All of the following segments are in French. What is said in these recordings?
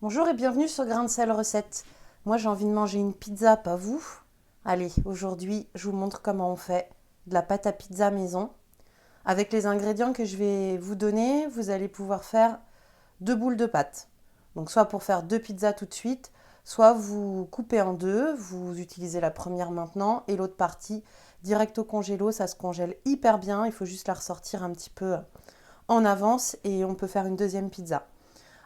Bonjour et bienvenue sur Grain de Sel Recette. Moi j'ai envie de manger une pizza, pas vous. Allez, aujourd'hui je vous montre comment on fait de la pâte à pizza maison. Avec les ingrédients que je vais vous donner, vous allez pouvoir faire 2 boules de pâte. Donc soit pour faire 2 pizzas tout de suite, soit vous coupez en deux, vous utilisez la première maintenant et l'autre partie direct au congélo. Ça se congèle hyper bien, il faut juste la ressortir un petit peu en avance et on peut faire une deuxième pizza.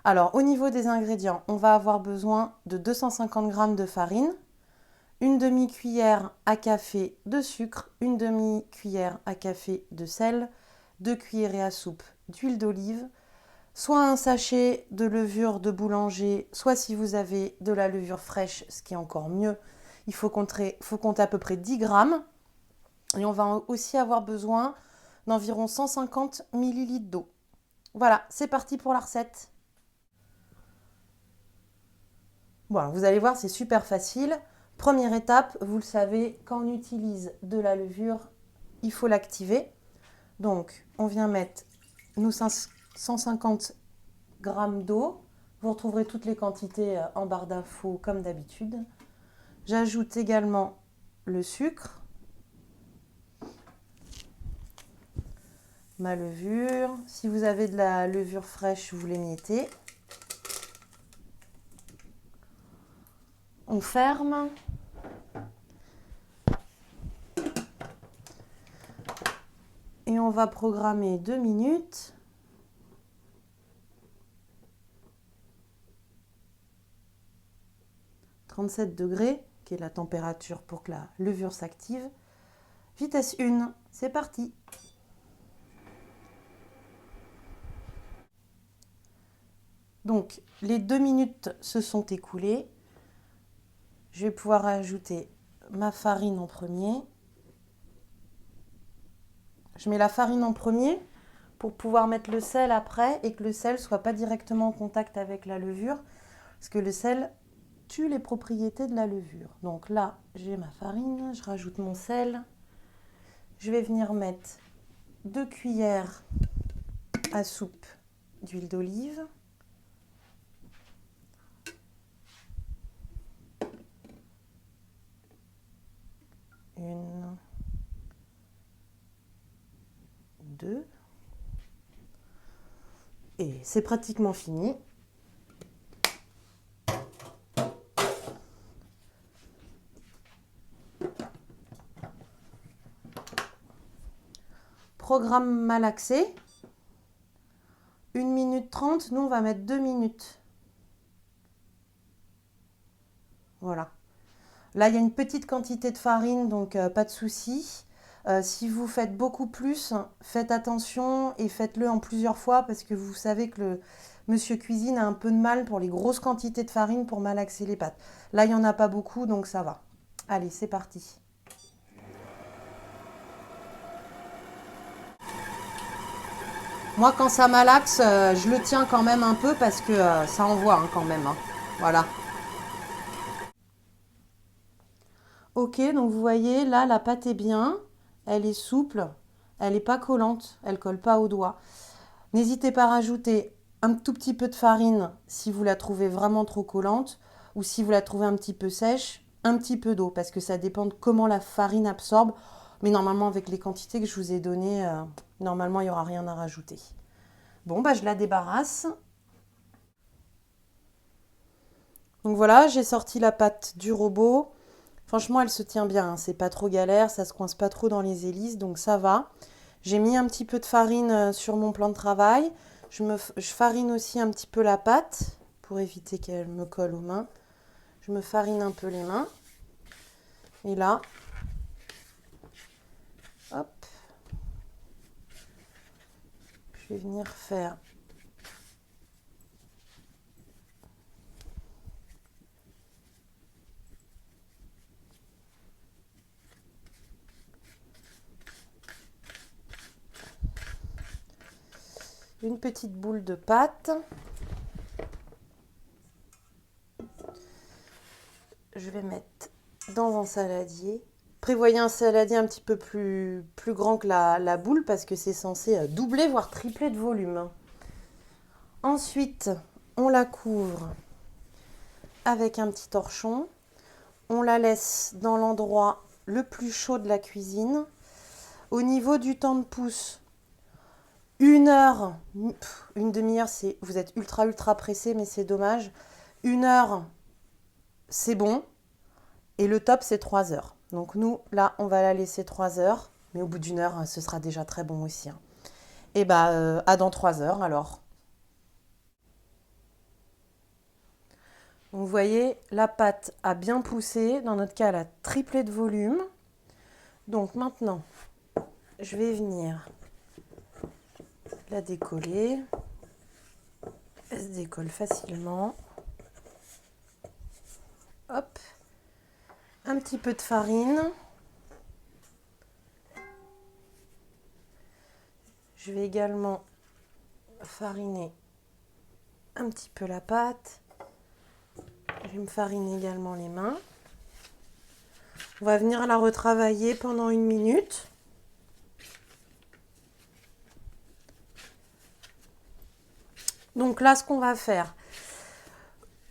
Alors, au niveau des ingrédients, on va avoir besoin de 250 g de farine, une demi-cuillère à café de sucre, une demi-cuillère à café de sel, 2 cuillerées à soupe d'huile d'olive, soit un sachet de levure de boulanger, soit si vous avez de la levure fraîche, ce qui est encore mieux, il faut compter à peu près 10 grammes. Et on va aussi avoir besoin d'environ 150 ml d'eau. Voilà, c'est parti pour la recette. Bon, vous allez voir, c'est super facile. Première étape, vous le savez, quand on utilise de la levure, il faut l'activer. Donc, on vient mettre nos 150 g d'eau. Vous retrouverez toutes les quantités en barre d'infos comme d'habitude. J'ajoute également le sucre, ma levure. Si vous avez de la levure fraîche, vous l'émiettez. On ferme. Et on va programmer 2 minutes. « 37 degrés, qui est la température pour que la levure s'active. Vitesse 1, c'est parti. Donc, les 2 minutes se sont écoulées. Je vais pouvoir ajouter ma farine en premier. Je mets la farine en premier pour pouvoir mettre le sel après et que le sel ne soit pas directement en contact avec la levure, parce que le sel tue les propriétés de la levure. Donc là, j'ai ma farine, je rajoute mon sel. Je vais venir mettre 2 cuillères à soupe d'huile d'olive. Une, 2. Et c'est pratiquement fini. Programme malaxé. 1 minute 30, nous on va mettre 2 minutes. Voilà. Là, il y a une petite quantité de farine, donc pas de souci. Si vous faites beaucoup plus, faites attention et faites-le en plusieurs fois parce que vous savez que le monsieur cuisine a un peu de mal pour les grosses quantités de farine pour malaxer les pâtes. Là, il n'y en a pas beaucoup, donc ça va. Allez, c'est parti. Moi, quand ça malaxe, je le tiens quand même un peu parce que ça envoie hein, quand même. Hein. Voilà. Ok, donc vous voyez, là, la pâte est bien. Elle est souple. Elle n'est pas collante. Elle ne colle pas aux doigts. N'hésitez pas à rajouter un tout petit peu de farine si vous la trouvez vraiment trop collante ou si vous la trouvez un petit peu sèche, un petit peu d'eau parce que ça dépend de comment la farine absorbe. Mais normalement, avec les quantités que je vous ai données, normalement, il n'y aura rien à rajouter. Bon, bah, je la débarrasse. Donc voilà, j'ai sorti la pâte du robot. Franchement, elle se tient bien, hein. C'est pas trop galère, ça se coince pas trop dans les hélices, donc ça va. J'ai mis un petit peu de farine sur mon plan de travail. Je farine aussi un petit peu la pâte pour éviter qu'elle me colle aux mains. Je me farine un peu les mains. Et là, hop, je vais venir faire une petite boule de pâte. Je vais mettre dans un saladier. Prévoyez un saladier un petit peu plus grand que la boule parce que c'est censé doubler voire tripler de volume. Ensuite, on la couvre avec un petit torchon. On la laisse dans l'endroit le plus chaud de la cuisine. Au niveau du temps de pousse, 1 heure, une demi-heure, vous êtes ultra pressé, mais c'est dommage. 1 heure, c'est bon. Et le top, c'est 3 heures. Donc nous, là, on va la laisser 3 heures. Mais au bout d'1 heure, ce sera déjà très bon aussi. Et bah, à dans 3 heures alors. Donc vous voyez, la pâte a bien poussé. Dans notre cas, elle a triplé de volume. Donc maintenant, je vais venir la décoller. Elle se décolle facilement. Hop. Un petit peu de farine. Je vais également fariner un petit peu la pâte. Je vais me fariner également les mains. On va venir la retravailler pendant 1 minute. Donc là, ce qu'on va faire,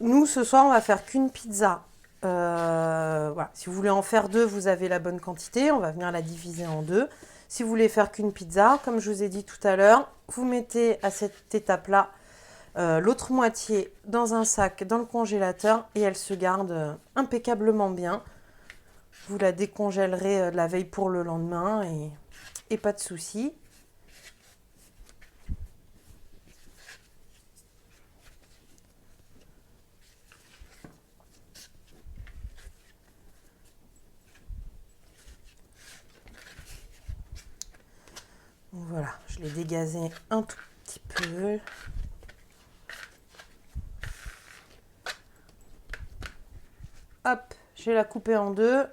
nous, ce soir, on va faire qu'une pizza. Voilà. Si vous voulez en faire 2, vous avez la bonne quantité. On va venir la diviser en 2. Si vous voulez faire qu'une pizza, comme je vous ai dit tout à l'heure, vous mettez à cette étape-là l'autre moitié dans un sac dans le congélateur et elle se garde impeccablement bien. Vous la décongèlerez la veille pour le lendemain et pas de souci. Voilà, je l'ai dégazé un tout petit peu. Hop, je vais la couper en 2.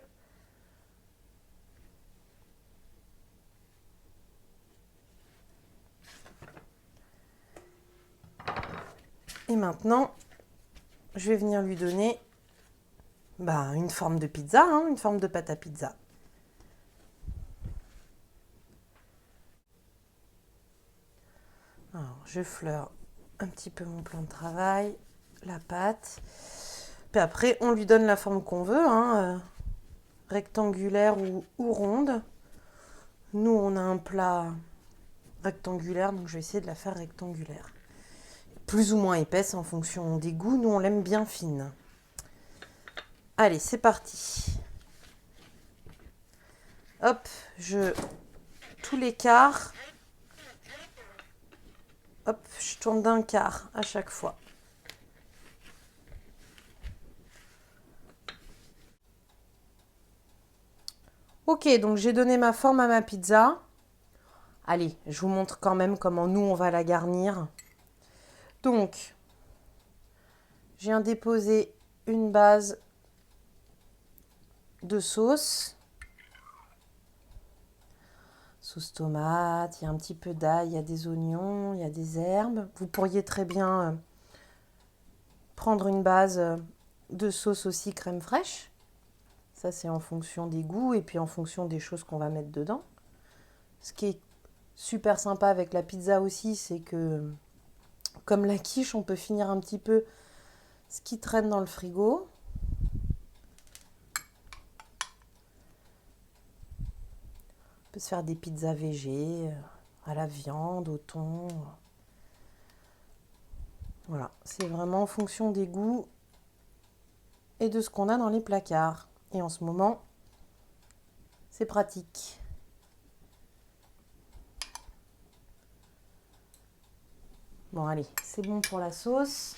Et maintenant, je vais venir lui donner une forme de pizza, une forme de pâte à pizza. Alors, je fleure un petit peu mon plan de travail, la pâte. Puis après, on lui donne la forme qu'on veut, rectangulaire ou ronde. Nous, on a un plat rectangulaire, donc je vais essayer de la faire rectangulaire. Plus ou moins épaisse en fonction des goûts. Nous, on l'aime bien fine. Allez, c'est parti. Hop, tous les quarts. Hop, je tourne d'un quart à chaque fois. Ok, donc j'ai donné ma forme à ma pizza. Allez, je vous montre quand même comment nous, on va la garnir. Donc, je viens déposer une base de sauce. Sauce tomate, il y a un petit peu d'ail, il y a des oignons, il y a des herbes. Vous pourriez très bien prendre une base de sauce aussi crème fraîche. Ça, c'est en fonction des goûts et puis en fonction des choses qu'on va mettre dedans. Ce qui est super sympa avec la pizza aussi, c'est que comme la quiche, on peut finir un petit peu ce qui traîne dans le frigo. On peut se faire des pizzas végé, à la viande, au thon. Voilà, c'est vraiment en fonction des goûts et de ce qu'on a dans les placards. Et en ce moment, c'est pratique. Bon, allez, c'est bon pour la sauce.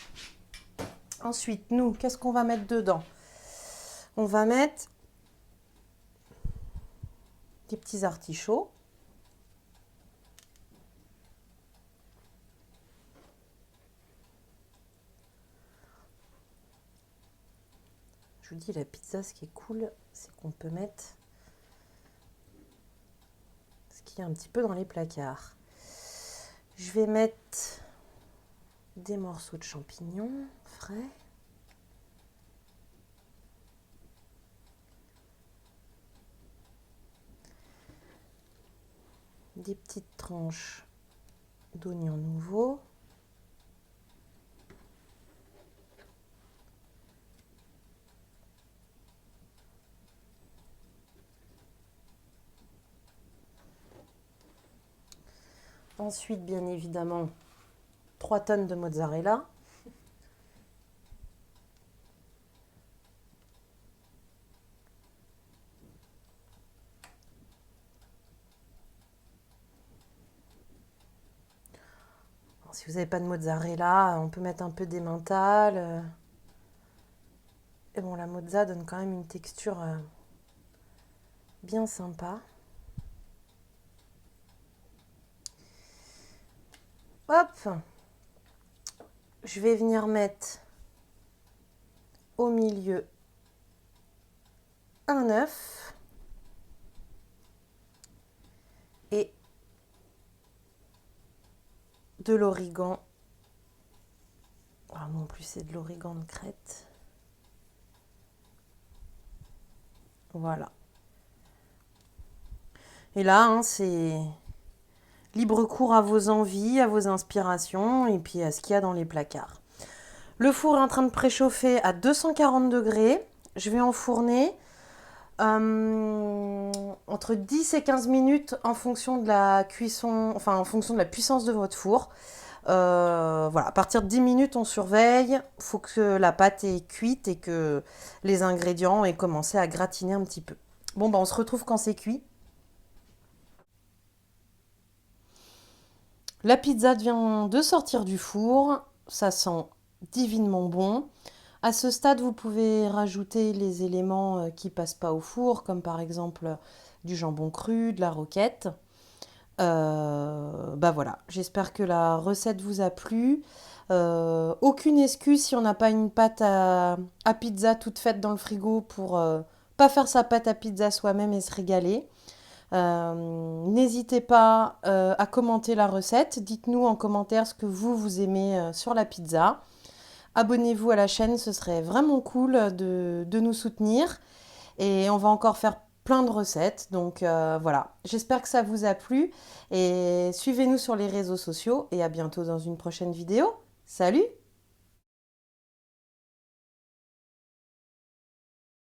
Ensuite, nous, qu'est-ce qu'on va mettre dedans? On va mettre des petits artichauts. Je vous dis, la pizza, ce qui est cool, c'est qu'on peut mettre ce qui est un petit peu dans les placards. Je vais mettre des morceaux de champignons frais. Des petites tranches d'oignons nouveaux. Ensuite, bien évidemment, 3 tonnes de mozzarella. Si vous n'avez pas de mozzarella, on peut mettre un peu d'emmental. Et bon, la mozza donne quand même une texture bien sympa. Hop! Je vais venir mettre au milieu un œuf et de l'origan. Ah, non plus, c'est de l'origan de Crète. Voilà. Et là, hein, c'est libre cours à vos envies, à vos inspirations et puis à ce qu'il y a dans les placards. Le four est en train de préchauffer à 240 degrés. Je vais enfourner entre 10 et 15 minutes en fonction de la cuisson, enfin en fonction de la puissance de votre four. Voilà, à partir de 10 minutes, on surveille. Il faut que la pâte est cuite et que les ingrédients aient commencé à gratiner un petit peu. Bon, on se retrouve quand c'est cuit. La pizza vient de sortir du four. Ça sent divinement bon. À ce stade, vous pouvez rajouter les éléments qui passent pas au four, comme par exemple du jambon cru, de la roquette. Voilà, j'espère que la recette vous a plu. Aucune excuse si on n'a pas une pâte à pizza toute faite dans le frigo pour pas faire sa pâte à pizza soi-même et se régaler. N'hésitez pas à commenter la recette. Dites-nous en commentaire ce que vous aimez sur la pizza. Abonnez-vous à la chaîne, ce serait vraiment cool de nous soutenir. Et on va encore faire plein de recettes. Donc voilà, j'espère que ça vous a plu. Et suivez-nous sur les réseaux sociaux et à bientôt dans une prochaine vidéo. Salut!